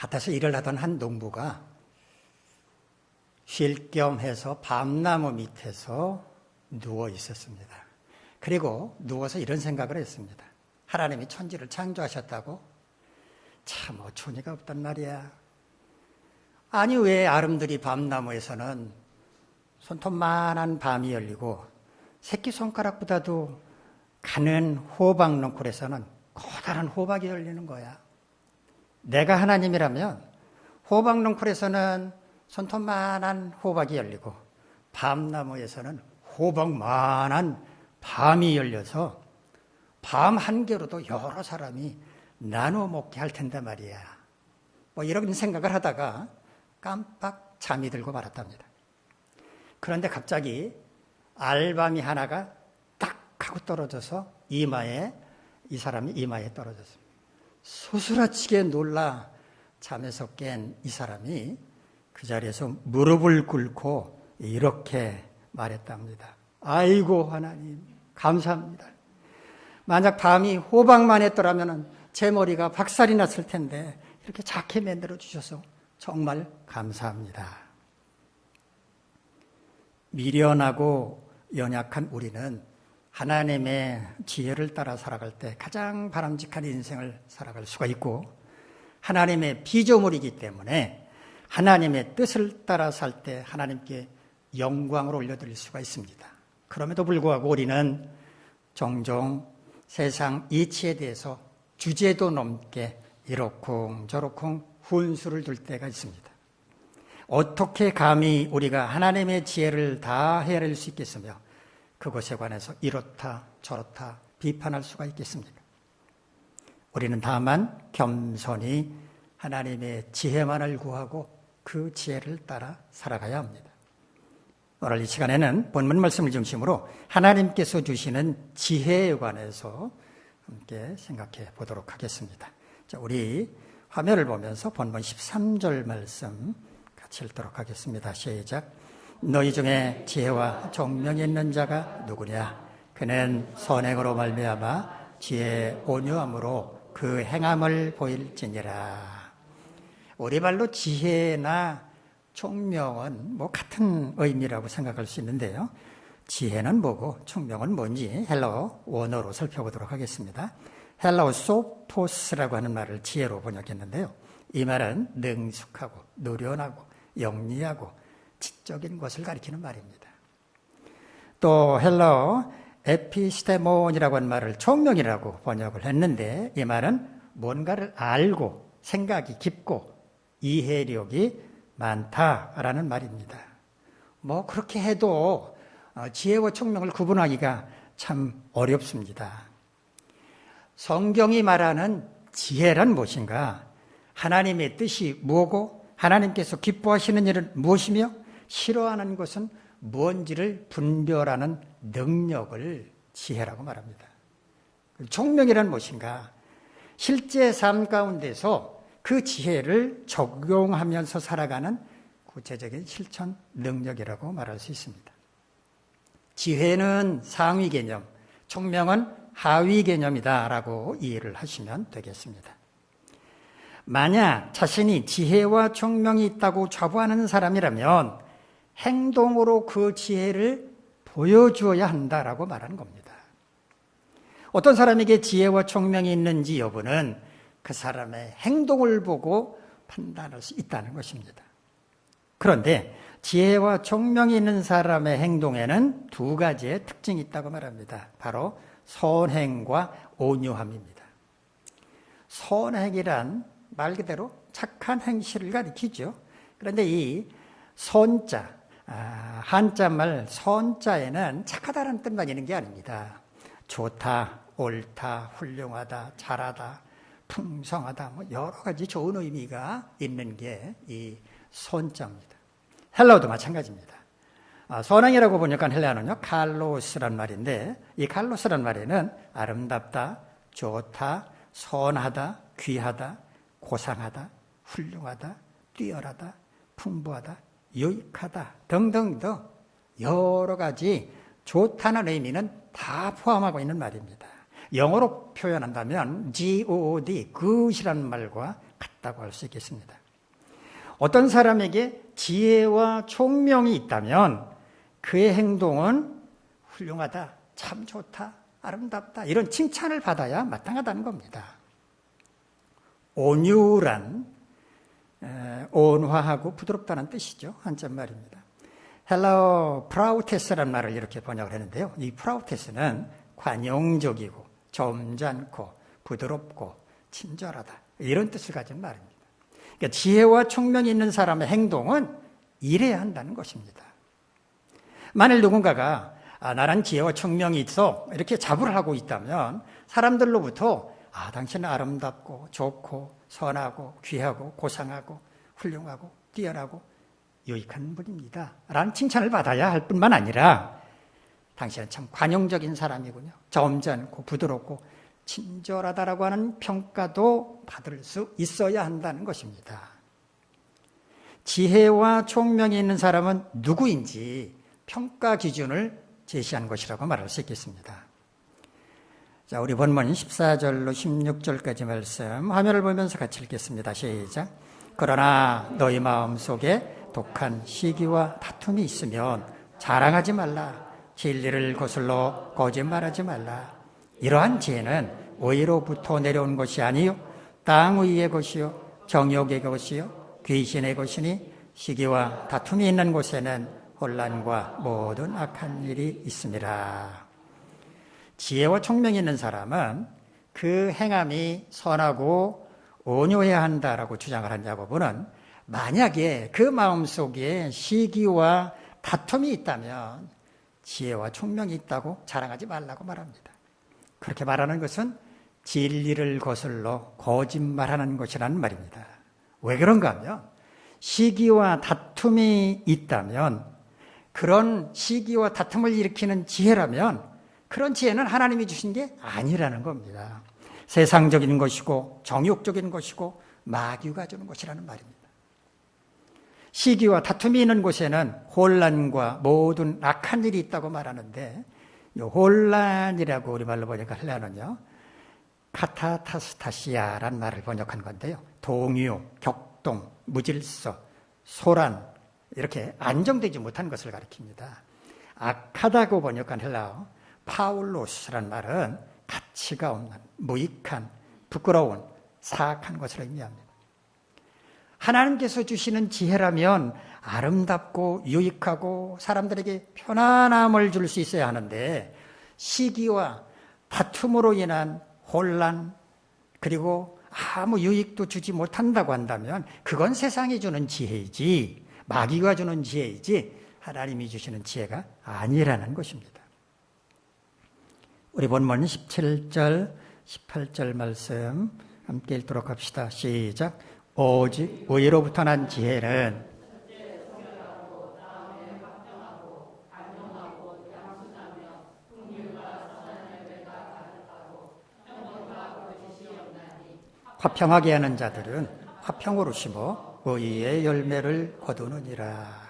밭에서 일을 하던 한 농부가 쉴 겸 해서 밤나무 밑에서 누워 있었습니다. 그리고 누워서 이런 생각을 했습니다. 하나님이 천지를 창조하셨다고? 참 어처구니가 없단 말이야. 아니 왜 아름드리 밤나무에서는 손톱만한 밤이 열리고 새끼손가락보다도 가는 호박넝쿨에서는 커다란 호박이 열리는 거야. 내가 하나님이라면 호박넝쿨에서는 손톱만한 호박이 열리고 밤나무에서는 호박만한 밤이 열려서 밤 한 개로도 여러 사람이 나눠 먹게 할 텐데 말이야. 뭐 이런 생각을 하다가 깜빡 잠이 들고 말았답니다. 그런데 갑자기 알밤이 하나가 딱 하고 떨어져서 이 사람이 이마에 떨어졌습니다. 소스라치게 놀라 잠에서 깬 이 사람이 그 자리에서 무릎을 꿇고 이렇게 말했답니다. 아이고 하나님 감사합니다. 만약 밤이 호박만 했더라면 제 머리가 박살이 났을 텐데 이렇게 작게 만들어 주셔서 정말 감사합니다. 미련하고 연약한 우리는 하나님의 지혜를 따라 살아갈 때 가장 바람직한 인생을 살아갈 수가 있고, 하나님의 피조물이기 때문에 하나님의 뜻을 따라 살 때 하나님께 영광을 올려드릴 수가 있습니다. 그럼에도 불구하고 우리는 종종 세상 이치에 대해서 주제도 넘게 이러쿵저러쿵 훈수를 둘 때가 있습니다. 어떻게 감히 우리가 하나님의 지혜를 다 헤아릴 수 있겠으며 그것에 관해서 이렇다 저렇다 비판할 수가 있겠습니까? 우리는 다만 겸손히 하나님의 지혜만을 구하고 그 지혜를 따라 살아가야 합니다. 오늘 이 시간에는 본문 말씀을 중심으로 하나님께서 주시는 지혜에 관해서 함께 생각해 보도록 하겠습니다. 자, 우리 화면을 보면서 본문 13절 말씀 같이 읽도록 하겠습니다. 시작. 너희 중에 지혜와 총명이 있는 자가 누구냐? 그는 선행으로 말미암아 지혜의 온유함으로 그 행함을 보일지니라. 우리말로 지혜나 총명은 뭐 같은 의미라고 생각할 수 있는데요. 지혜는 뭐고 총명은 뭔지 헬라어 원어로 살펴보도록 하겠습니다. 헬라어 소포스라고 하는 말을 지혜로 번역했는데요. 이 말은 능숙하고 노련하고 영리하고 지적인 것을 가리키는 말입니다. 또 헬라어 에피스테몬이라고 하는 말을 총명이라고 번역을 했는데 이 말은 뭔가를 알고 생각이 깊고 이해력이 많다라는 말입니다. 뭐 그렇게 해도 지혜와 총명을 구분하기가 참 어렵습니다. 성경이 말하는 지혜란 무엇인가? 하나님의 뜻이 뭐고 하나님께서 기뻐하시는 일은 무엇이며 싫어하는 것은 뭔지를 분별하는 능력을 지혜라고 말합니다. 총명이란 무엇인가? 실제 삶 가운데서 그 지혜를 적용하면서 살아가는 구체적인 실천 능력이라고 말할 수 있습니다. 지혜는 상위 개념, 총명은 하위 개념이다라고 이해를 하시면 되겠습니다. 만약 자신이 지혜와 총명이 있다고 자부하는 사람이라면 행동으로 그 지혜를 보여주어야 한다라고 말하는 겁니다. 어떤 사람에게 지혜와 총명이 있는지 여부는 그 사람의 행동을 보고 판단할 수 있다는 것입니다. 그런데 지혜와 총명이 있는 사람의 행동에는 두 가지의 특징이 있다고 말합니다. 바로 선행과 온유함입니다. 선행이란 말 그대로 착한 행실을 가리키죠. 그런데 이 선자, 한자말 선자에는 착하다는 뜻만 있는 게 아닙니다. 좋다, 옳다, 훌륭하다, 잘하다, 풍성하다, 뭐 여러 가지 좋은 의미가 있는 게 이 선자입니다. 헬라어도 마찬가지입니다. 선행이라고 번역한 헬라어는요, 칼로스란 말인데 이 칼로스란 말에는 아름답다, 좋다, 선하다, 귀하다, 고상하다, 훌륭하다, 뛰어나다, 풍부하다, 유익하다 등등등 여러 가지 좋다는 의미는 다 포함하고 있는 말입니다. 영어로 표현한다면 good, good이라는 말과 같다고 할 수 있겠습니다. 어떤 사람에게 지혜와 총명이 있다면 그의 행동은 훌륭하다, 참 좋다, 아름답다 이런 칭찬을 받아야 마땅하다는 겁니다. 온유란 온화하고 부드럽다는 뜻이죠. 한자말입니다. 헬라어 프라우테스라는 말을 이렇게 번역을 했는데요. 이 프라우테스는 관용적이고 점잖고 부드럽고 친절하다 이런 뜻을 가진 말입니다. 그러니까 지혜와 총명이 있는 사람의 행동은 이래야 한다는 것입니다. 만일 누군가가 나란 지혜와 총명이 있어 이렇게 자부를 하고 있다면 사람들로부터 당신은 아름답고 좋고 선하고 귀하고 고상하고 훌륭하고 뛰어나고 유익한 분입니다 라는 칭찬을 받아야 할 뿐만 아니라 당신은 참 관용적인 사람이군요, 점잖고 부드럽고 친절하다라고 하는 평가도 받을 수 있어야 한다는 것입니다. 지혜와 총명이 있는 사람은 누구인지 평가 기준을 제시한 것이라고 말할 수 있겠습니다. 자, 우리 본문 14절로 16절까지 말씀 화면을 보면서 같이 읽겠습니다. 시작. 그러나 너희 마음속에 독한 시기와 다툼이 있으면 자랑하지 말라. 진리를 거슬러 거짓말하지 말라. 이러한 지혜는 의로부터 내려온 것이 아니요 땅 위의 것이요 정욕의 것이요 귀신의 것이니 시기와 다툼이 있는 곳에는 혼란과 모든 악한 일이 있습니다. 지혜와 총명이 있는 사람은 그 행함이 선하고 온유해야 한다라고 주장을 한 야고보는 만약에 그 마음속에 시기와 다툼이 있다면 지혜와 총명이 있다고 자랑하지 말라고 말합니다. 그렇게 말하는 것은 진리를 거슬러 거짓말하는 것이라는 말입니다. 왜 그런가 하면 시기와 다툼이 있다면 그런 시기와 다툼을 일으키는 지혜라면 그런 지혜는 하나님이 주신 게 아니라는 겁니다. 세상적인 것이고 정욕적인 것이고 마귀가 주는 것이라는 말입니다. 시기와 다툼이 있는 곳에는 혼란과 모든 악한 일이 있다고 말하는데 이 혼란이라고 우리말로 번역하려면요 카타타스타시아라는 말을 번역한 건데요. 동요, 격동, 무질서, 소란 이렇게 안정되지 못한 것을 가리킵니다. 악하다고 번역한 헬라어 파울로스라는 말은 가치가 없는, 무익한, 부끄러운, 사악한 것을 의미합니다. 하나님께서 주시는 지혜라면 아름답고 유익하고 사람들에게 편안함을 줄 수 있어야 하는데 시기와 다툼으로 인한 혼란 그리고 아무 유익도 주지 못한다고 한다면 그건 세상이 주는 지혜이지 마귀가 주는 지혜이지 하나님이 주시는 지혜가 아니라는 것입니다. 우리 본문 17절, 18절 말씀 함께 읽도록 합시다. 시작. 오직 의로부터 난 지혜는 화평하게 하는 자들은 화평으로 심어 의의 열매를 거두느니라.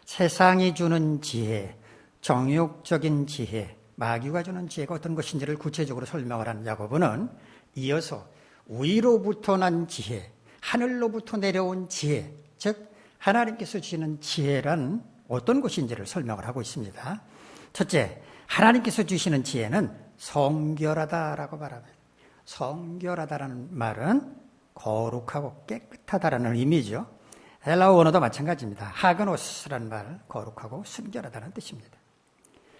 세상이 주는 지혜, 정욕적인 지혜, 마귀가 주는 지혜가 어떤 것인지를 구체적으로 설명을 한 야고보는 이어서 위로부터 난 지혜, 하늘로부터 내려온 지혜, 즉 하나님께서 주시는 지혜란 어떤 것인지를 설명을 하고 있습니다. 첫째, 하나님께서 주시는 지혜는 성결하다라고 말합니다. 성결하다라는 말은 거룩하고 깨끗하다라는 의미죠. 헬라어 원어도 마찬가지입니다. 하그노스라는 말, 거룩하고 순결하다는 뜻입니다.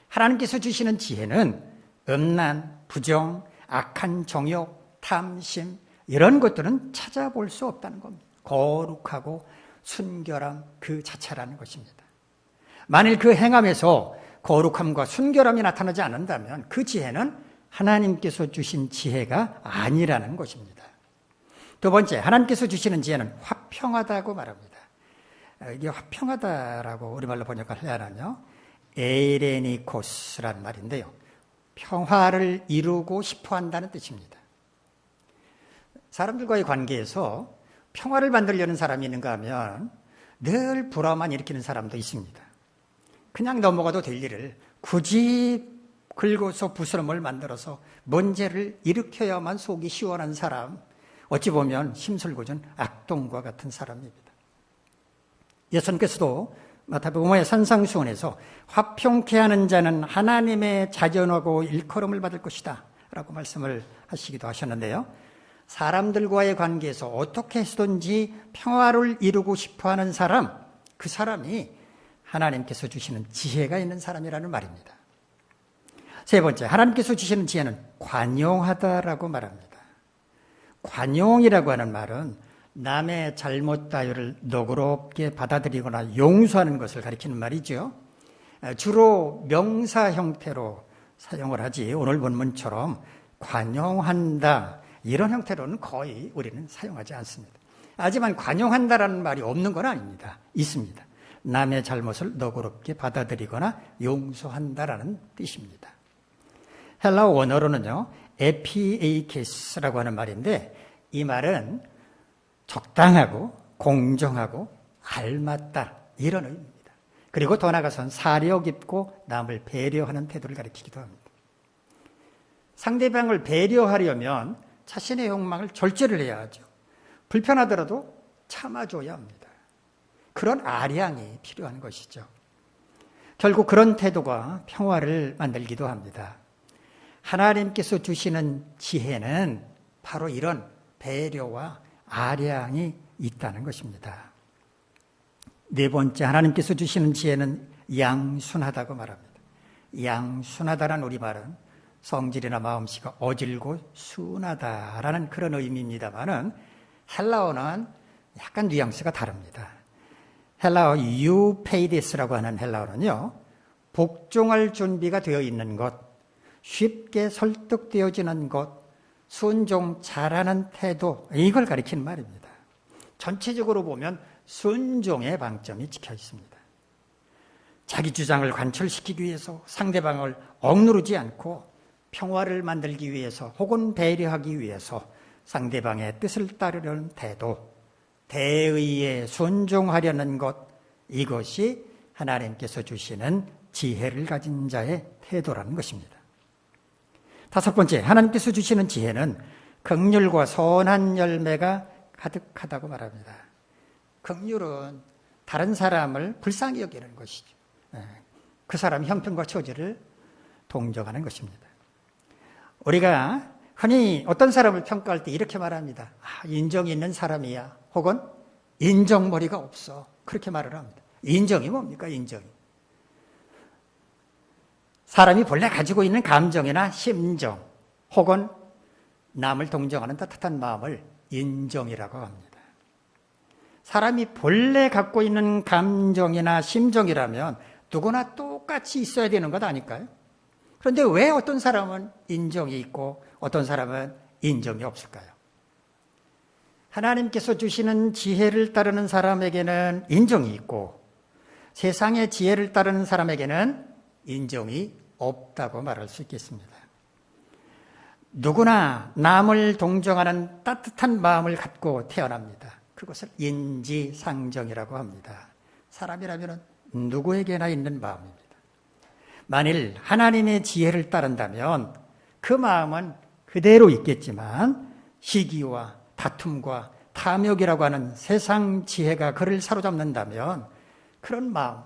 하나님께서 주시는 지혜는 음란, 부정, 악한 정욕, 탐심 이런 것들은 찾아볼 수 없다는 겁니다. 거룩하고 순결함 그 자체라는 것입니다. 만일 그 행함에서 거룩함과 순결함이 나타나지 않는다면 그 지혜는 하나님께서 주신 지혜가 아니라는 것입니다. 두 번째, 하나님께서 주시는 지혜는 화평하다고 말합니다. 이게 화평하다라고 우리말로 번역하려면요 에레니코스라는 말인데요. 평화를 이루고 싶어 한다는 뜻입니다. 사람들과의 관계에서 평화를 만들려는 사람이 있는가 하면 늘 불화만 일으키는 사람도 있습니다. 그냥 넘어가도 될 일을 굳이 긁어서 부스럼을 만들어서 문제를 일으켜야만 속이 시원한 사람, 어찌 보면 심술궂은 악동과 같은 사람입니다. 예수님께서도 마태복음의 산상수훈에서 화평케 하는 자는 하나님의 자전하고 일컬음을 받을 것이다 라고 말씀을 하시기도 하셨는데요. 사람들과의 관계에서 어떻게 해서든지 평화를 이루고 싶어하는 사람, 그 사람이 하나님께서 주시는 지혜가 있는 사람이라는 말입니다. 세 번째, 하나님께서 주시는 지혜는 관용하다라고 말합니다. 관용이라고 하는 말은 남의 잘못 따위를 너그럽게 받아들이거나 용서하는 것을 가리키는 말이죠. 주로 명사 형태로 사용을 하지 오늘 본문처럼 관용한다 이런 형태로는 거의 우리는 사용하지 않습니다. 하지만 관용한다라는 말이 없는 건 아닙니다. 있습니다. 남의 잘못을 너그럽게 받아들이거나 용서한다라는 뜻입니다. 헬라어 원어로는요, 에피에이케스라고 하는 말인데 이 말은 적당하고 공정하고 알맞다 이런 의미입니다. 그리고 더 나아가서는 사려 깊고 남을 배려하는 태도를 가리키기도 합니다. 상대방을 배려하려면 자신의 욕망을 절제를 해야 하죠. 불편하더라도 참아줘야 합니다. 그런 아량이 필요한 것이죠. 결국 그런 태도가 평화를 만들기도 합니다. 하나님께서 주시는 지혜는 바로 이런 배려와 아량이 있다는 것입니다. 네 번째, 하나님께서 주시는 지혜는 양순하다고 말합니다. 양순하다라는 우리말은 성질이나 마음씨가 어질고 순하다라는 그런 의미입니다만은 헬라어는 약간 뉘앙스가 다릅니다. 헬라어 유페이데스라고 하는 헬라어는요, 복종할 준비가 되어 있는 것, 쉽게 설득되어지는 것, 순종 잘하는 태도, 이걸 가리키는 말입니다. 전체적으로 보면 순종의 방점이 찍혀 있습니다. 자기 주장을 관철시키기 위해서 상대방을 억누르지 않고 평화를 만들기 위해서 혹은 배려하기 위해서 상대방의 뜻을 따르려는 태도, 대의에 순종하려는 것, 이것이 하나님께서 주시는 지혜를 가진 자의 태도라는 것입니다. 다섯 번째, 하나님께서 주시는 지혜는 긍휼과 선한 열매가 가득하다고 말합니다. 긍휼은 다른 사람을 불쌍히 여기는 것이죠. 그 사람의 형편과 처지를 동정하는 것입니다. 우리가 흔히 어떤 사람을 평가할 때 이렇게 말합니다. 인정이 있는 사람이야. 혹은 인정머리가 없어. 그렇게 말을 합니다. 인정이 뭡니까? 인정이. 사람이 본래 가지고 있는 감정이나 심정 혹은 남을 동정하는 따뜻한 마음을 인정이라고 합니다. 사람이 본래 갖고 있는 감정이나 심정이라면 누구나 똑같이 있어야 되는 것 아닐까요? 그런데 왜 어떤 사람은 인정이 있고 어떤 사람은 인정이 없을까요? 하나님께서 주시는 지혜를 따르는 사람에게는 인정이 있고 세상의 지혜를 따르는 사람에게는 인정이 없다고 말할 수 있겠습니다. 누구나 남을 동정하는 따뜻한 마음을 갖고 태어납니다. 그것을 인지상정이라고 합니다. 사람이라면 누구에게나 있는 마음입니다. 만일 하나님의 지혜를 따른다면 그 마음은 그대로 있겠지만 시기와 다툼과 탐욕이라고 하는 세상 지혜가 그를 사로잡는다면 그런 마음,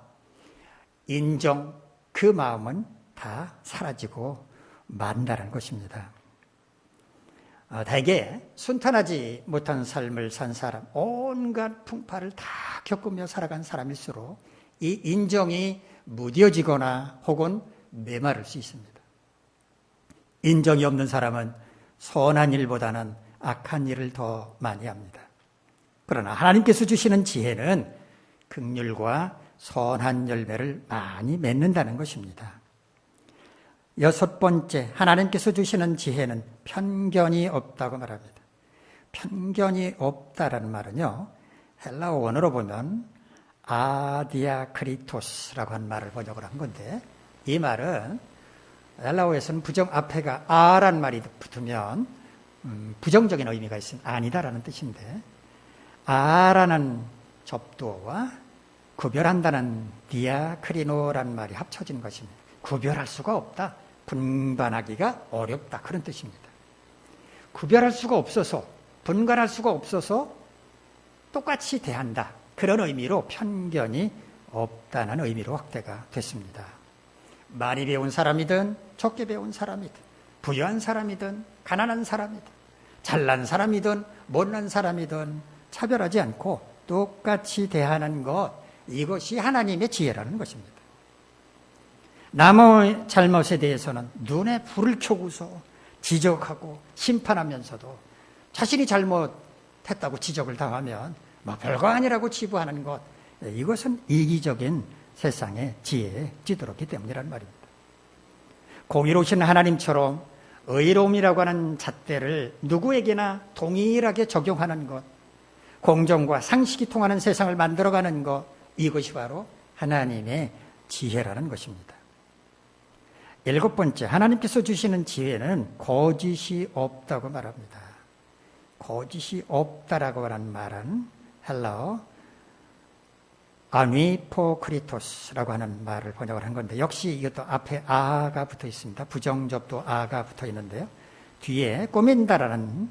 인정, 그 마음은 다 사라지고 만다는 것입니다. 대개 순탄하지 못한 삶을 산 사람, 온갖 풍파를 다 겪으며 살아간 사람일수록 이 인정이 무뎌지거나 혹은 메마를 수 있습니다. 인정이 없는 사람은 선한 일보다는 악한 일을 더 많이 합니다. 그러나 하나님께서 주시는 지혜는 긍휼과 선한 열매를 많이 맺는다는 것입니다. 여섯 번째, 하나님께서 주시는 지혜는 편견이 없다고 말합니다. 편견이 없다라는 말은요, 헬라어 원어로 보면 아디아크리토스라고 한 말을 번역을 한 건데, 이 말은 헬라어에서는 부정 앞에가 아라는 말이 붙으면 부정적인 의미가 있으면 아니다라는 뜻인데, 아라는 접두어와 구별한다는 디아크리노라는 말이 합쳐진 것입니다. 구별할 수가 없다, 분반하기가 어렵다, 그런 뜻입니다. 구별할 수가 없어서 분간할 수가 없어서 똑같이 대한다. 그런 의미로 편견이 없다는 의미로 확대가 됐습니다. 많이 배운 사람이든 적게 배운 사람이든 부유한 사람이든 가난한 사람이든 잘난 사람이든 못난 사람이든 차별하지 않고 똑같이 대하는 것, 이것이 하나님의 지혜라는 것입니다. 남의 잘못에 대해서는 눈에 불을 켜고서 지적하고 심판하면서도 자신이 잘못했다고 지적을 당하면 뭐 별거 아니라고 치부하는 것, 이것은 이기적인 세상의 지혜에 찌들었기 때문이라는 말입니다. 공의로우신 하나님처럼 의로움이라고 하는 잣대를 누구에게나 동일하게 적용하는 것, 공정과 상식이 통하는 세상을 만들어가는 것, 이것이 바로 하나님의 지혜라는 것입니다. 7번째, 하나님께서 주시는 지혜는 거짓이 없다고 말합니다. 거짓이 없다라고 하는 말은 헬라어 아니포크리토스라고 하는 말을 번역을 한 건데, 역시 이것도 앞에 아가 붙어 있습니다. 부정접도 아가 붙어 있는데요. 뒤에 꾸민다라는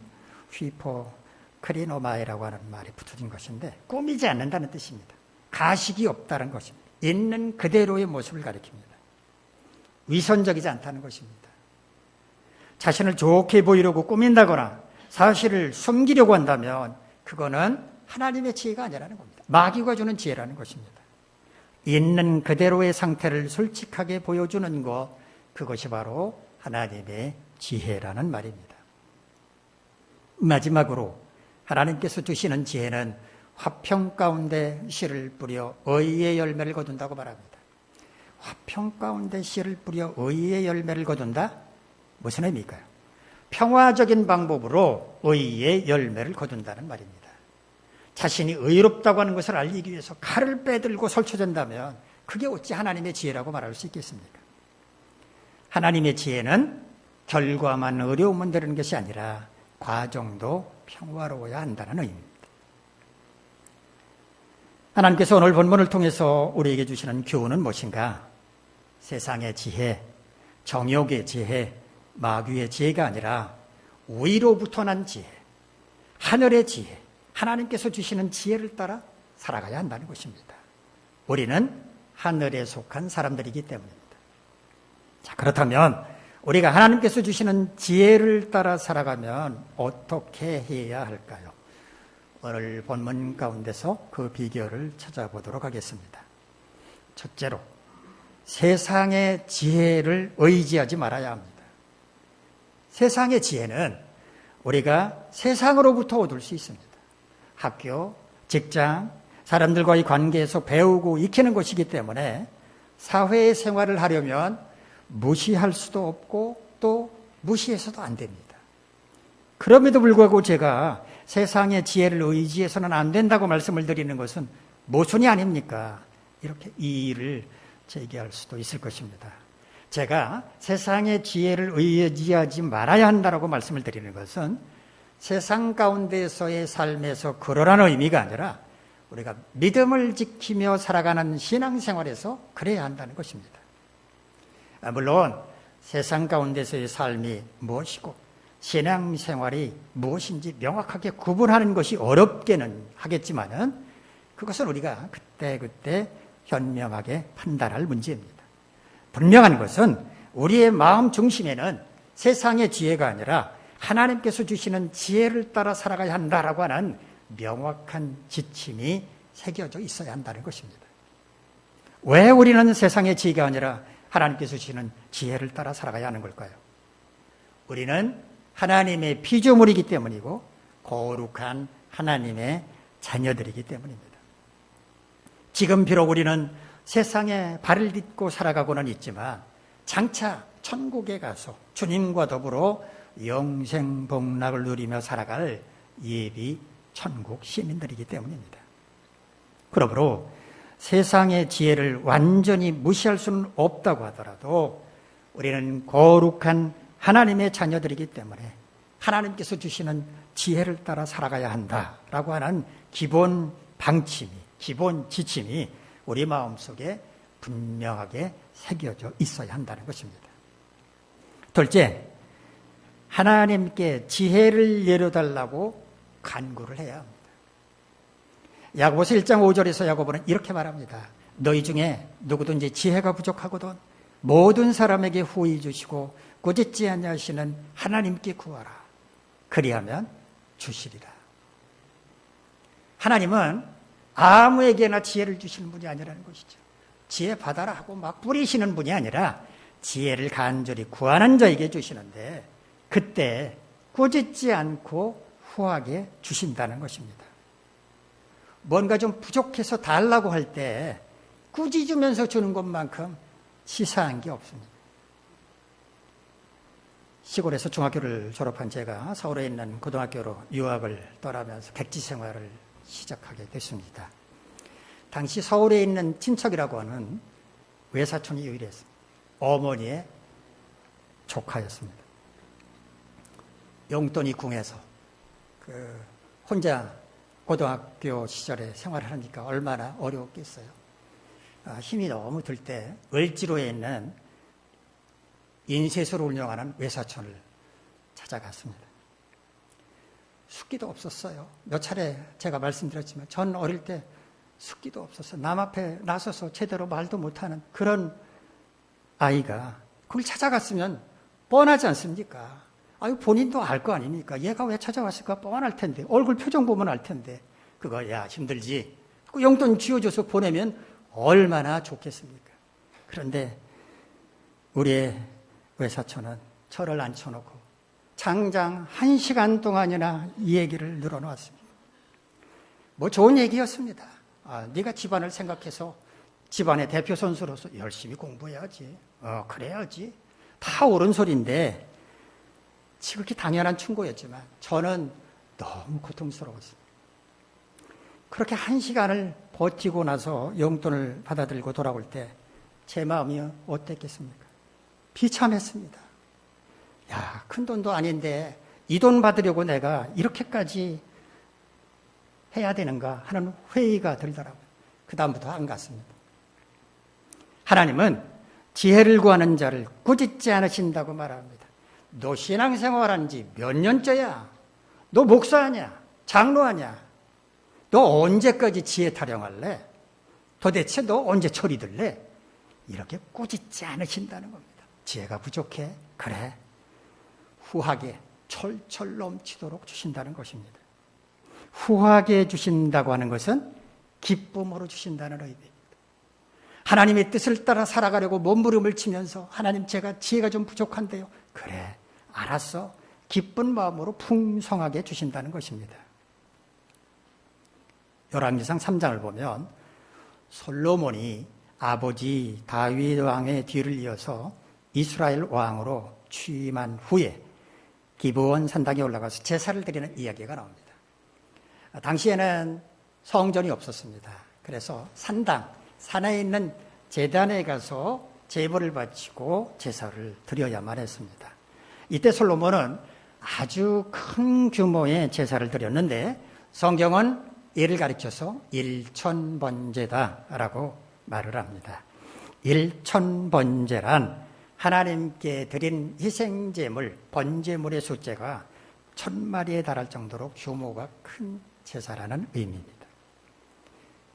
휘포크리노마이라고 하는 말이 붙어진 것인데, 꾸미지 않는다는 뜻입니다. 가식이 없다는 것입니다. 있는 그대로의 모습을 가리킵니다. 위선적이지 않다는 것입니다. 자신을 좋게 보이려고 꾸민다거나 사실을 숨기려고 한다면 그거는 하나님의 지혜가 아니라는 겁니다. 마귀가 주는 지혜라는 것입니다. 있는 그대로의 상태를 솔직하게 보여주는 것, 그것이 바로 하나님의 지혜라는 말입니다. 마지막으로 하나님께서 주시는 지혜는 화평 가운데 씨를 뿌려 의의 열매를 거둔다고 말합니다. 화평 가운데 씨를 뿌려 의의 열매를 거둔다? 무슨 의미일까요? 평화적인 방법으로 의의 열매를 거둔다는 말입니다. 자신이 의롭다고 하는 것을 알리기 위해서 칼을 빼들고 설쳐진다면 그게 어찌 하나님의 지혜라고 말할 수 있겠습니까? 하나님의 지혜는 결과만 어려우면 되는 것이 아니라 과정도 평화로워야 한다는 의미입니다. 하나님께서 오늘 본문을 통해서 우리에게 주시는 교훈은 무엇인가? 세상의 지혜, 정욕의 지혜, 마귀의 지혜가 아니라 위로부터 난 지혜, 하늘의 지혜, 하나님께서 주시는 지혜를 따라 살아가야 한다는 것입니다. 우리는 하늘에 속한 사람들이기 때문입니다. 자, 그렇다면 우리가 하나님께서 주시는 지혜를 따라 살아가면 어떻게 해야 할까요? 오늘 본문 가운데서 그 비결을 찾아보도록 하겠습니다. 첫째로, 세상의 지혜를 의지하지 말아야 합니다. 세상의 지혜는 우리가 세상으로부터 얻을 수 있습니다. 학교, 직장, 사람들과의 관계에서 배우고 익히는 것이기 때문에 사회 생활을 하려면 무시할 수도 없고 또 무시해서도 안 됩니다. 그럼에도 불구하고 제가 세상의 지혜를 의지해서는 안 된다고 말씀을 드리는 것은 모순이 아닙니까? 이렇게 이의를 제기할 수도 있을 것입니다. 제가 세상의 지혜를 의지하지 말아야 한다고 말씀을 드리는 것은 세상 가운데서의 삶에서 그러라는 의미가 아니라 우리가 믿음을 지키며 살아가는 신앙생활에서 그래야 한다는 것입니다. 물론 세상 가운데서의 삶이 무엇이고 신앙생활이 무엇인지 명확하게 구분하는 것이 어렵게는 하겠지만은 그것은 우리가 그때그때 현명하게 판단할 문제입니다. 분명한 것은 우리의 마음 중심에는 세상의 지혜가 아니라 하나님께서 주시는 지혜를 따라 살아가야 한다라고 하는 명확한 지침이 새겨져 있어야 한다는 것입니다. 왜 우리는 세상의 지혜가 아니라 하나님께서 주시는 지혜를 따라 살아가야 하는 걸까요? 우리는 하나님의 피조물이기 때문이고 거룩한 하나님의 자녀들이기 때문입니다. 지금 비록 우리는 세상에 발을 딛고 살아가고는 있지만 장차 천국에 가서 주님과 더불어 영생복락을 누리며 살아갈 예비 천국 시민들이기 때문입니다. 그러므로 세상의 지혜를 완전히 무시할 수는 없다고 하더라도 우리는 거룩한 하나님의 자녀들이기 때문에 하나님께서 주시는 지혜를 따라 살아가야 한다라고 하는 기본 방침이, 기본 지침이 우리 마음속에 분명하게 새겨져 있어야 한다는 것입니다. 둘째, 하나님께 지혜를 내려달라고 간구를 해야 합니다. 야고보서 1장 5절에서 야고보는 이렇게 말합니다. 너희 중에 누구든지 지혜가 부족하거든 모든 사람에게 후히 주시고 꾸짖지 아니하시는 하나님께 구하라. 그리하면 주시리라. 하나님은 아무에게나 지혜를 주시는 분이 아니라는 것이죠. 지혜 받아라 하고 막 뿌리시는 분이 아니라 지혜를 간절히 구하는 자에게 주시는데 그때 꾸짖지 않고 후하게 주신다는 것입니다. 뭔가 좀 부족해서 달라고 할 때 꾸짖으면서 주는 것만큼 치사한 게 없습니다. 시골에서 중학교를 졸업한 제가 서울에 있는 고등학교로 유학을 떠나면서 객지 생활을 시작하게 됐습니다. 당시 서울에 있는 친척이라고 하는 외사촌이 유일했습니다. 어머니의 조카였습니다. 용돈이 궁에서 혼자 고등학교 시절에 생활을 하니까 얼마나 어려웠겠어요. 힘이 너무 들 때 을지로에 있는 인쇄소를 운영하는 외사촌을 찾아갔습니다. 숙기도 없었어요. 몇 차례 제가 말씀드렸지만 전 어릴 때 숙기도 없었어요. 남 앞에 나서서 제대로 말도 못하는 그런 아이가 그걸 찾아갔으면 뻔하지 않습니까? 아유, 본인도 알 거 아닙니까? 얘가 왜 찾아왔을까 뻔할 텐데. 얼굴 표정 보면 알 텐데. 그거 야 힘들지. 그 용돈 쥐어줘서 보내면 얼마나 좋겠습니까? 그런데 우리의 외사촌은 저를 앉혀놓고 장장 1시간 동안이나 이 얘기를 늘어놓았습니다. 뭐 좋은 얘기였습니다. 네가 집안을 생각해서 집안의 대표 선수로서 열심히 공부해야지. 그래야지. 다 옳은 소리인데 지극히 당연한 충고였지만 저는 너무 고통스러웠습니다. 그렇게 1시간을 버티고 나서 용돈을 받아들고 돌아올 때 제 마음이 어땠겠습니까? 비참했습니다. 야, 큰 돈도 아닌데 이 돈 받으려고 내가 이렇게까지 해야 되는가 하는 회의가 들더라고요. 그 다음부터 안 갔습니다. 하나님은 지혜를 구하는 자를 꾸짖지 않으신다고 말합니다. 너 신앙생활한 지 몇 년째야? 너 목사냐? 장로하냐? 너 언제까지 지혜 타령할래? 도대체 너 언제 철이 들래? 이렇게 꾸짖지 않으신다는 겁니다. 지혜가 부족해? 그래. 후하게 철철 넘치도록 주신다는 것입니다. 후하게 주신다고 하는 것은 기쁨으로 주신다는 의미입니다. 하나님의 뜻을 따라 살아가려고 몸부림을 치면서 하나님 제가 지혜가 좀 부족한데요. 그래, 알았어. 기쁜 마음으로 풍성하게 주신다는 것입니다. 열왕기상 3장을 보면 솔로몬이 아버지 다윗 왕의 뒤를 이어서 이스라엘 왕으로 취임한 후에 기브온 산당에 올라가서 제사를 드리는 이야기가 나옵니다. 당시에는 성전이 없었습니다. 그래서 산에 있는 제단에 가서 제물을 바치고 제사를 드려야만 했습니다. 이때 솔로몬은 아주 큰 규모의 제사를 드렸는데 성경은 이를 가리켜서 1000번제다라고 말을 합니다. 1000번제란 하나님께 드린 희생제물, 번제물의 숫자가 1000마리에 달할 정도로 규모가 큰 제사라는 의미입니다.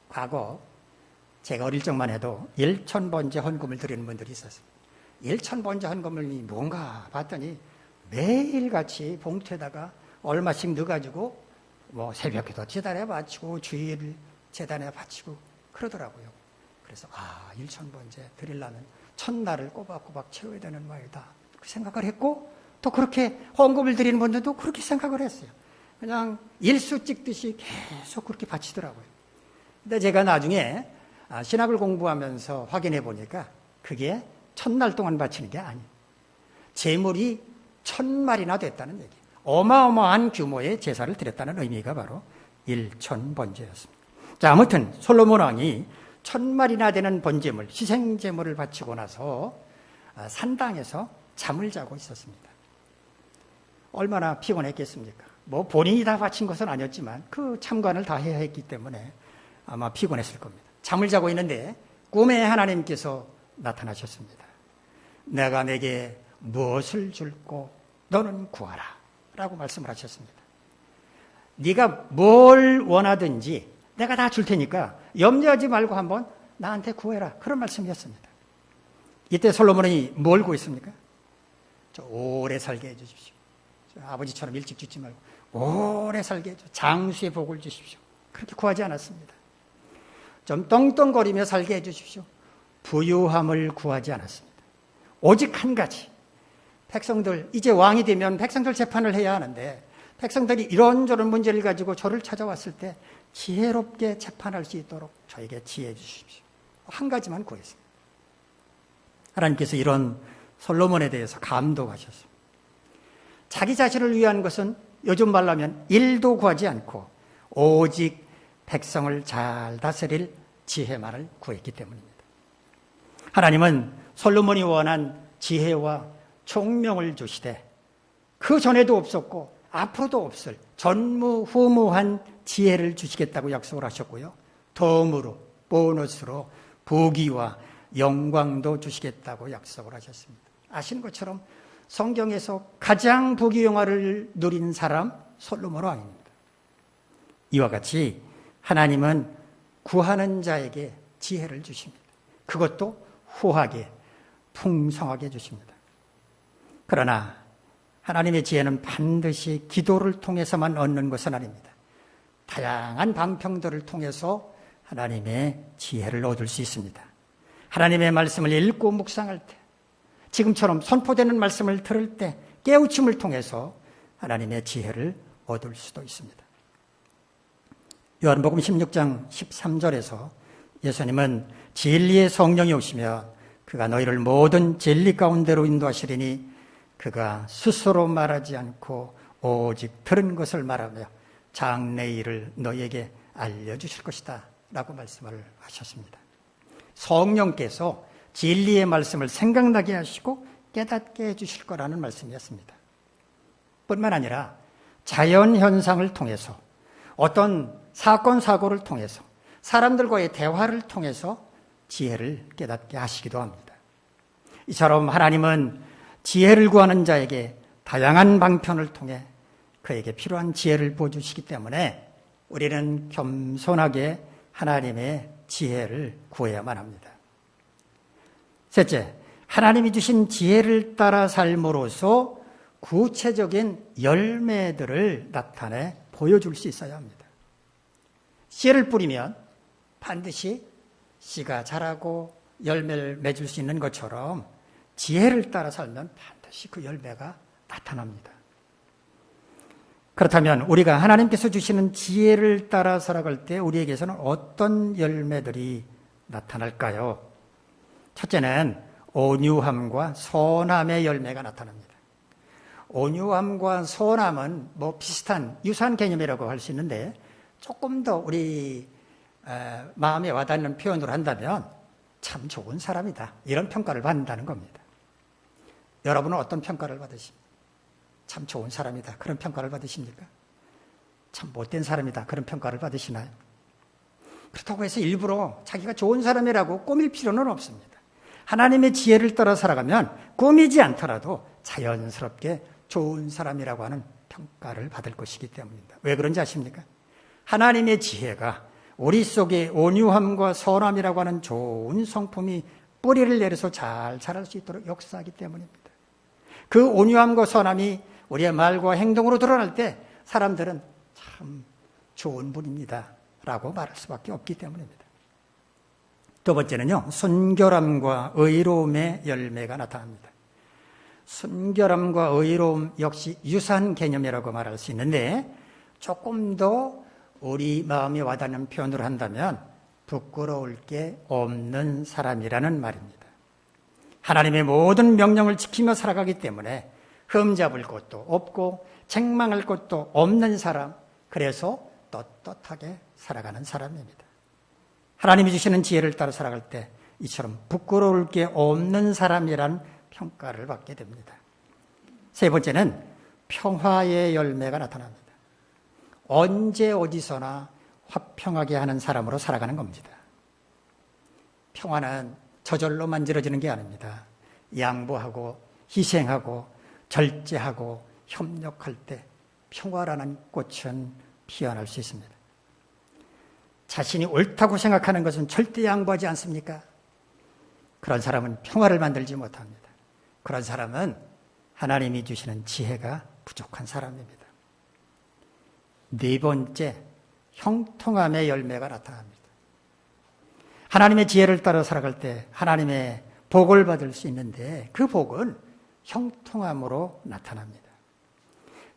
과거 제가 어릴 적만 해도 1000번제 헌금을 드리는 분들이 있었습니다. 1000번제 헌금이 뭔가 봤더니 매일같이 봉투에다가 얼마씩 넣어가지고 뭐 새벽에도 재단에 바치고 주일 재단에 바치고 그러더라고요. 그래서 1000번제 드리려면 1000날을 꼬박꼬박 채워야 되는 모양이다. 그 생각을 했고 또 그렇게 헌금을 드리는 분들도 그렇게 생각을 했어요. 그냥 일수 찍듯이 계속 그렇게 바치더라고요. 근데 제가 나중에 신학을 공부하면서 확인해 보니까 그게 1000날 동안 바치는 게 아니에요. 제물이 1000마리나 됐다는 얘기예요. 어마어마한 규모의 제사를 드렸다는 의미가 바로 1000번제였습니다. 자, 아무튼 솔로몬 왕이 1000마리나 되는 번제물, 희생제물을 바치고 나서 산당에서 잠을 자고 있었습니다. 얼마나 피곤했겠습니까? 뭐 본인이 다 바친 것은 아니었지만 그 참관을 다 해야 했기 때문에 아마 피곤했을 겁니다. 잠을 자고 있는데 꿈에 하나님께서 나타나셨습니다. 내가 내게 무엇을 줄고 너는 구하라 라고 말씀을 하셨습니다. 네가 뭘 원하든지 내가 다 줄 테니까 염려하지 말고 한번 나한테 구해라. 그런 말씀이었습니다. 이때 솔로몬이 뭘 구했습니까? 오래 살게 해주십시오. 아버지처럼 일찍 죽지 말고 오래 살게 해줘. 장수의 복을 주십시오. 그렇게 구하지 않았습니다. 좀 떵떵거리며 살게 해주십시오. 부유함을 구하지 않았습니다. 오직 한 가지. 백성들, 이제 왕이 되면 백성들 재판을 해야 하는데 백성들이 이런저런 문제를 가지고 저를 찾아왔을 때 지혜롭게 재판할 수 있도록 저에게 지혜해 주십시오. 한 가지만 구했습니다. 하나님께서 이런 솔로몬에 대해서 감동하셨습니다. 자기 자신을 위한 것은 요즘 말로 하면 일도 구하지 않고 오직 백성을 잘 다스릴 지혜만을 구했기 때문입니다. 하나님은 솔로몬이 원한 지혜와 총명을 주시되 그 전에도 없었고 앞으로도 없을 전무후무한 지혜를 주시겠다고 약속을 하셨고요. 덤으로 보너스로 부귀와 영광도 주시겠다고 약속을 하셨습니다. 아시는 것처럼 성경에서 가장 부귀영화를 누린 사람 솔로몬 왕입니다. 이와 같이 하나님은 구하는 자에게 지혜를 주십니다. 그것도 후하게 풍성하게 주십니다. 그러나 하나님의 지혜는 반드시 기도를 통해서만 얻는 것은 아닙니다. 다양한 방편들을 통해서 하나님의 지혜를 얻을 수 있습니다. 하나님의 말씀을 읽고 묵상할 때, 지금처럼 선포되는 말씀을 들을 때 깨우침을 통해서 하나님의 지혜를 얻을 수도 있습니다. 요한복음 16장 13절에서 예수님은 진리의 성령이 오시면 그가 너희를 모든 진리 가운데로 인도하시리니 그가 스스로 말하지 않고 오직 들은 것을 말하며 장래의 일을 너희에게 알려주실 것이다 라고 말씀을 하셨습니다. 성령께서 진리의 말씀을 생각나게 하시고 깨닫게 해주실 거라는 말씀이었습니다. 뿐만 아니라 자연현상을 통해서 어떤 사건 사고를 통해서 사람들과의 대화를 통해서 지혜를 깨닫게 하시기도 합니다. 이처럼 하나님은 지혜를 구하는 자에게 다양한 방편을 통해 그에게 필요한 지혜를 부어주시기 때문에 우리는 겸손하게 하나님의 지혜를 구해야만 합니다. 셋째, 하나님이 주신 지혜를 따라 삶으로써 구체적인 열매들을 나타내 보여줄 수 있어야 합니다. 씨를 뿌리면 반드시 씨가 자라고 열매를 맺을 수 있는 것처럼 지혜를 따라 살면 반드시 그 열매가 나타납니다. 그렇다면 우리가 하나님께서 주시는 지혜를 따라 살아갈 때 우리에게서는 어떤 열매들이 나타날까요? 첫째는 온유함과 선함의 열매가 나타납니다. 온유함과 선함은 비슷한 유사한 개념이라고 할 수 있는데 조금 더 우리 마음에 와닿는 표현으로 한다면 참 좋은 사람이다, 이런 평가를 받는다는 겁니다. 여러분은 어떤 평가를 받으십니까? 참 좋은 사람이다, 그런 평가를 받으십니까? 참 못된 사람이다, 그런 평가를 받으시나요? 그렇다고 해서 일부러 자기가 좋은 사람이라고 꾸밀 필요는 없습니다. 하나님의 지혜를 따라 살아가면 꾸미지 않더라도 자연스럽게 좋은 사람이라고 하는 평가를 받을 것이기 때문입니다. 왜 그런지 아십니까? 하나님의 지혜가 우리 속에 온유함과 선함이라고 하는 좋은 성품이 뿌리를 내려서 잘 자랄 수 있도록 역사하기 때문입니다. 그 온유함과 선함이 우리의 말과 행동으로 드러날 때 사람들은 참 좋은 분입니다 라고 말할 수밖에 없기 때문입니다. 두 번째는요, 순결함과 의로움의 열매가 나타납니다. 순결함과 의로움 역시 유사한 개념이라고 말할 수 있는데 조금 더 우리 마음에 와닿는 표현으로 한다면 부끄러울 게 없는 사람이라는 말입니다. 하나님의 모든 명령을 지키며 살아가기 때문에 흠잡을 것도 없고 책망할 것도 없는 사람, 그래서 떳떳하게 살아가는 사람입니다. 하나님이 주시는 지혜를 따라 살아갈 때 이처럼 부끄러울 게 없는 사람이란 평가를 받게 됩니다. 세 번째는 평화의 열매가 나타납니다. 언제 어디서나 화평하게 하는 사람으로 살아가는 겁니다. 평화는 저절로 만들어지는 게 아닙니다. 양보하고 희생하고 절제하고 협력할 때 평화라는 꽃은 피어날 수 있습니다. 자신이 옳다고 생각하는 것은 절대 양보하지 않습니까? 그런 사람은 평화를 만들지 못합니다. 그런 사람은 하나님이 주시는 지혜가 부족한 사람입니다. 네 번째, 형통함의 열매가 나타납니다. 하나님의 지혜를 따라 살아갈 때 하나님의 복을 받을 수 있는데 그 복은 형통함으로 나타납니다.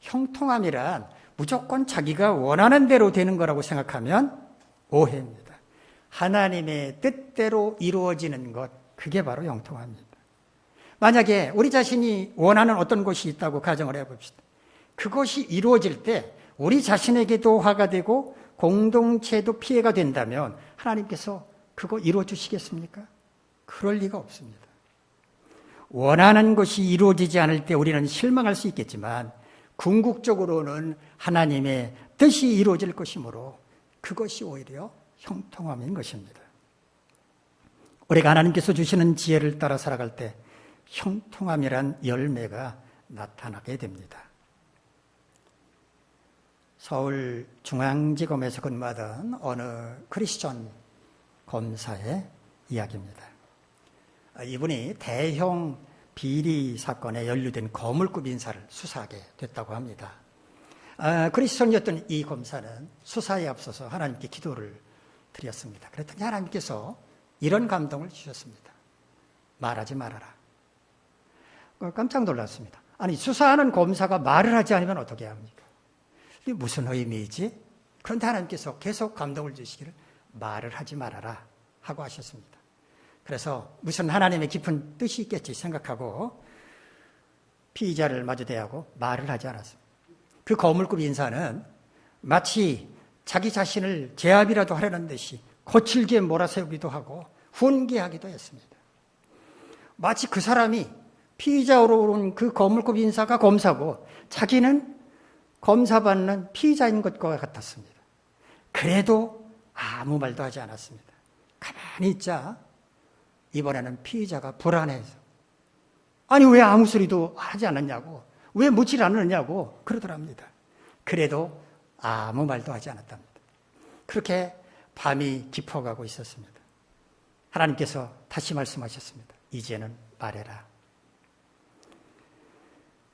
형통함이란 무조건 자기가 원하는 대로 되는 거라고 생각하면 오해입니다. 하나님의 뜻대로 이루어지는 것, 그게 바로 형통함입니다. 만약에 우리 자신이 원하는 어떤 것이 있다고 가정을 해봅시다. 그것이 이루어질 때 우리 자신에게도 화가 되고 공동체도 피해가 된다면 하나님께서 그거 이루어 주시겠습니까? 그럴 리가 없습니다. 원하는 것이 이루어지지 않을 때 우리는 실망할 수 있겠지만 궁극적으로는 하나님의 뜻이 이루어질 것이므로 그것이 오히려 형통함인 것입니다. 우리가 하나님께서 주시는 지혜를 따라 살아갈 때 형통함이란 열매가 나타나게 됩니다. 서울중앙지검에서 근무하던 어느 크리스천 검사의 이야기입니다. 이분이 대형 비리 사건에 연루된 거물급 인사를 수사하게 됐다고 합니다. 크리스천이었던 이 검사는 수사에 앞서서 하나님께 기도를 드렸습니다. 그랬더니 하나님께서 이런 감동을 주셨습니다. 말하지 말아라. 깜짝 놀랐습니다. 아니, 수사하는 검사가 말을 하지 않으면 어떻게 합니까? 이게 무슨 의미이지? 그런데 하나님께서 계속 감동을 주시기를 말을 하지 말아라 하고 하셨습니다. 그래서 무슨 하나님의 깊은 뜻이 있겠지 생각하고 피의자를 마주 대하고 말을 하지 않았습니다. 그 거물급 인사는 마치 자기 자신을 제압이라도 하려는 듯이 거칠게 몰아세우기도 하고 훈계하기도 했습니다. 마치 그 사람이 피의자로 온 그 거물급 인사가 검사고 자기는 검사받는 피의자인 것과 같았습니다. 그래도 아무 말도 하지 않았습니다. 가만히 있자 이번에는 피의자가 불안해서 아니 왜 아무 소리도 하지 않았냐고, 왜 묻질 않느냐고 그러더랍니다. 그래도 아무 말도 하지 않았답니다. 그렇게 밤이 깊어가고 있었습니다. 하나님께서 다시 말씀하셨습니다. 이제는 말해라.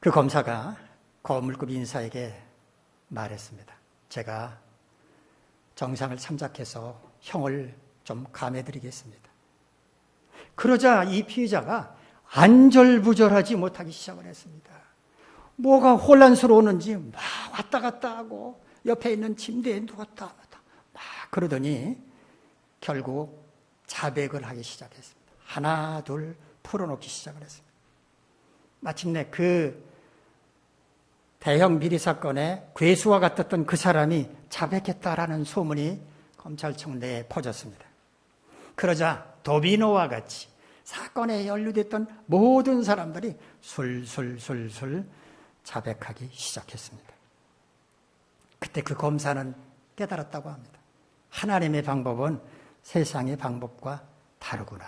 그 검사가 거물급 인사에게 말했습니다. 제가 정상을 참작해서 형을 좀 감해드리겠습니다. 그러자 이 피의자가 안절부절하지 못하기 시작을 했습니다. 뭐가 혼란스러웠는지 막 왔다 갔다 하고 옆에 있는 침대에 누웠다 막 그러더니 결국 자백을 하기 시작했습니다. 하나 둘 풀어놓기 시작을 했습니다. 마침내 그 대형 비리 사건에 괴수와 같았던 그 사람이 자백했다라는 소문이 검찰청 내에 퍼졌습니다. 그러자 도미노와 같이 사건에 연루됐던 모든 사람들이 술술 자백하기 시작했습니다. 그때 그 검사는 깨달았다고 합니다. 하나님의 방법은 세상의 방법과 다르구나.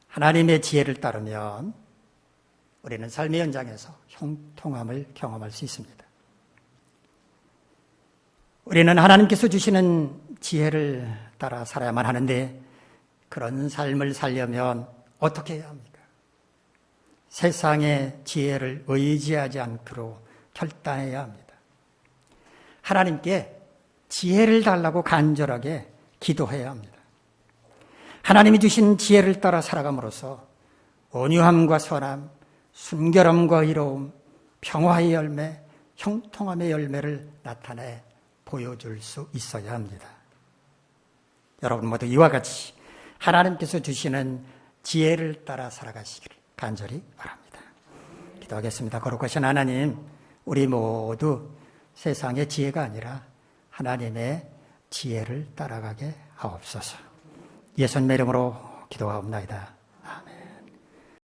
하나님의 지혜를 따르면 우리는 삶의 현장에서 형통함을 경험할 수 있습니다. 우리는 하나님께서 주시는 지혜를 따라 살아야만 하는데 그런 삶을 살려면 어떻게 해야 합니까? 세상의 지혜를 의지하지 않기로 결단해야 합니다. 하나님께 지혜를 달라고 간절하게 기도해야 합니다. 하나님이 주신 지혜를 따라 살아감으로써 온유함과 선함, 순결함과 의로움, 평화의 열매, 형통함의 열매를 나타내 보여줄 수 있어야 합니다. 여러분 모두 이와 같이 하나님께서 주시는 지혜를 따라 살아가시기를 간절히 바랍니다. 기도하겠습니다. 거룩하신 하나님, 우리 모두 세상의 지혜가 아니라 하나님의 지혜를 따라가게 하옵소서. 예수님의 이름으로 기도하옵나이다.